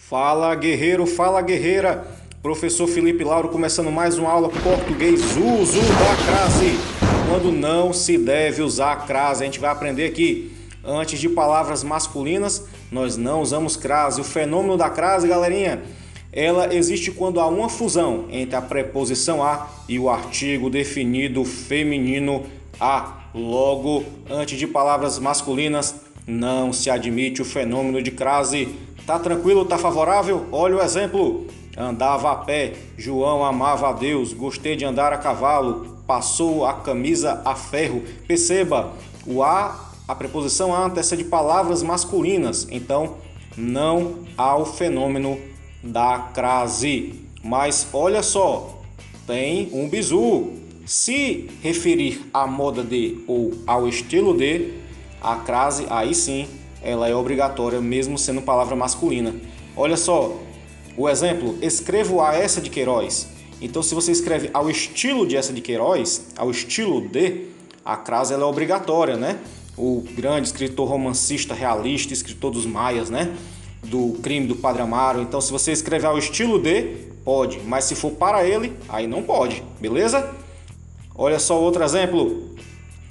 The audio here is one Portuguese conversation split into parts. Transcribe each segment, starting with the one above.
Fala guerreiro, fala guerreira, professor Felipe Lauro começando mais uma aula português, uso da crase, quando não se deve usar a crase. A gente vai aprender aqui, antes de palavras masculinas, nós não usamos crase. O fenômeno da crase, galerinha, ela existe quando há uma fusão entre a preposição a e o artigo definido feminino a. Logo, antes de palavras masculinas, não se admite o fenômeno de crase. Tá tranquilo? Tá favorável? Olha o exemplo. Andava a pé, João amava a Deus, gostei de andar a cavalo, passou a camisa a ferro. Perceba, a preposição a antecede palavras masculinas, então não há o fenômeno da crase. Mas olha só, tem um bizu. Se referir à moda de ou ao estilo de, a crase, aí sim, ela é obrigatória, mesmo sendo palavra masculina. Olha só, o exemplo, escrevo a Eça de Queiroz. Então, se você escreve ao estilo de Eça de Queiroz, ao estilo de, a crase ela é obrigatória, né? O grande escritor romancista, realista, escritor dos maias, né? Do Crime do Padre Amaro. Então, se você escrever ao estilo de, pode. Mas se for para ele, aí não pode, beleza? Olha só outro exemplo.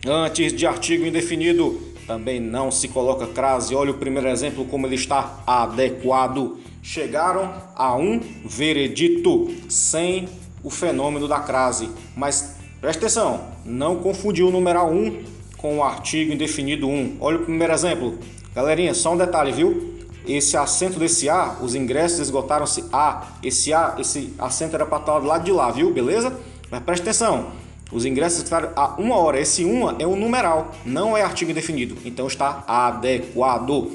Antes de artigo indefinido, também não se coloca crase. Olha o primeiro exemplo como ele está adequado. Chegaram a um veredito sem o fenômeno da crase. Mas presta atenção, não confundir o numeral 1 com o artigo indefinido 1. Olha o primeiro exemplo. Galerinha, só um detalhe, viu? Esse acento desse A, os ingressos esgotaram-se A. Esse acento era para estar do lado de lá, viu? Beleza? Mas presta atenção. Os ingressos esgotaram a 1 hora. Esse 1 é um numeral, não é artigo indefinido. Então está adequado.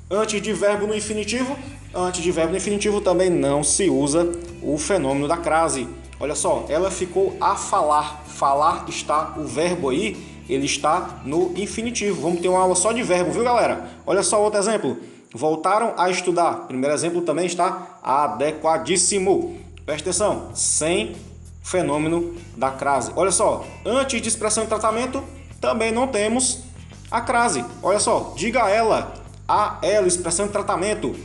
Antes de verbo no infinitivo, também não se usa o fenômeno da crase. Olha só, ela ficou a falar. Falar está, o verbo aí, ele está no infinitivo. Vamos ter uma aula só de verbo, viu galera? Olha só outro exemplo. Voltaram a estudar. Primeiro exemplo também está adequadíssimo. Presta atenção, sem fenômeno da crase. Olha só, antes de expressão e tratamento, também não temos a crase. Olha só, diga a ela, expressão e tratamento.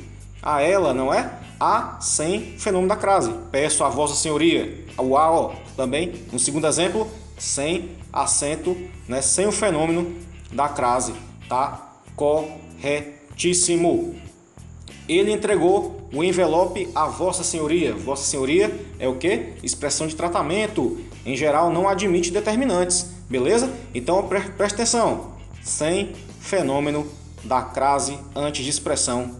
A ela, não é? A sem fenômeno da crase. Peço a vossa senhoria. O a, ó, também, no segundo exemplo, sem acento, né? Sem o fenômeno da crase. Tá corretíssimo. Ele entregou o envelope a Vossa Senhoria. Vossa Senhoria é o quê? Expressão de tratamento. Em geral, não admite determinantes. Beleza? Então, presta atenção. Sem fenômeno da crase antes de expressão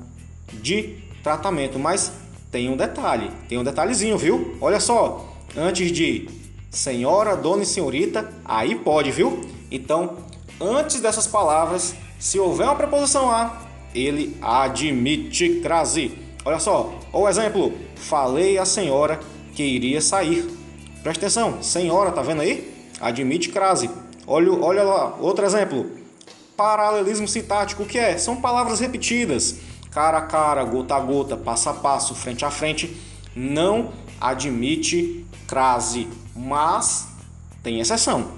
de tratamento. Mas tem um detalhe. Tem um detalhezinho, viu? Olha só. Antes de senhora, dona e senhorita, aí pode, viu? Então, antes dessas palavras, se houver uma preposição a, ele admite crase. Olha só, o exemplo, falei à senhora que iria sair. Presta atenção, senhora, tá vendo aí? Admite crase. Olha lá, outro exemplo, paralelismo sintático, o que é? São palavras repetidas, cara a cara, gota a gota, passo a passo, frente a frente. Não admite crase, mas tem exceção.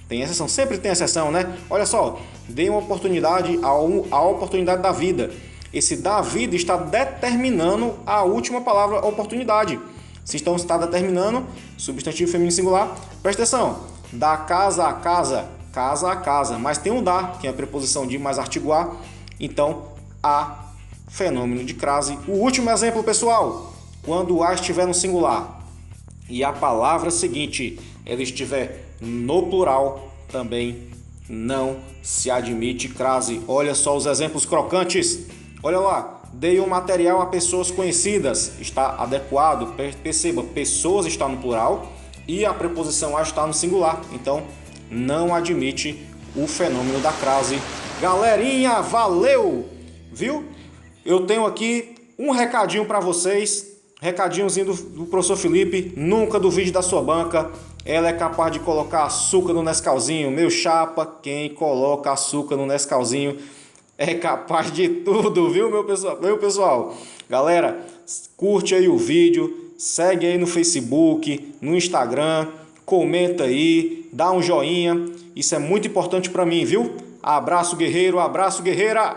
Tem exceção, sempre tem exceção, né? Olha só, dê uma oportunidade à oportunidade da vida. Esse da vida está determinando a última palavra oportunidade. Se então está determinando, substantivo feminino singular, presta atenção. Da casa a casa, casa a casa. Mas tem um da, que é a preposição de mais artigo a. Então, há fenômeno de crase. O último exemplo, pessoal. Quando o a estiver no singular e a palavra seguinte ela estiver no plural, também não se admite crase. Olha só os exemplos crocantes. Olha lá, dei um material a pessoas conhecidas. Está adequado. Perceba, pessoas está no plural e a preposição a está no singular. Então, não admite o fenômeno da crase. Galerinha, valeu! Viu? Eu tenho aqui um recadinho para vocês. Recadinhozinho do professor Felipe. Nunca duvide da sua banca. Ela é capaz de colocar açúcar no Nescauzinho. Meu chapa, quem coloca açúcar no Nescauzinho é capaz de tudo, viu, meu pessoal? Galera, curte aí o vídeo, segue aí no Facebook, no Instagram, comenta aí, dá um joinha. Isso é muito importante para mim, viu? Abraço, guerreiro, abraço, guerreira!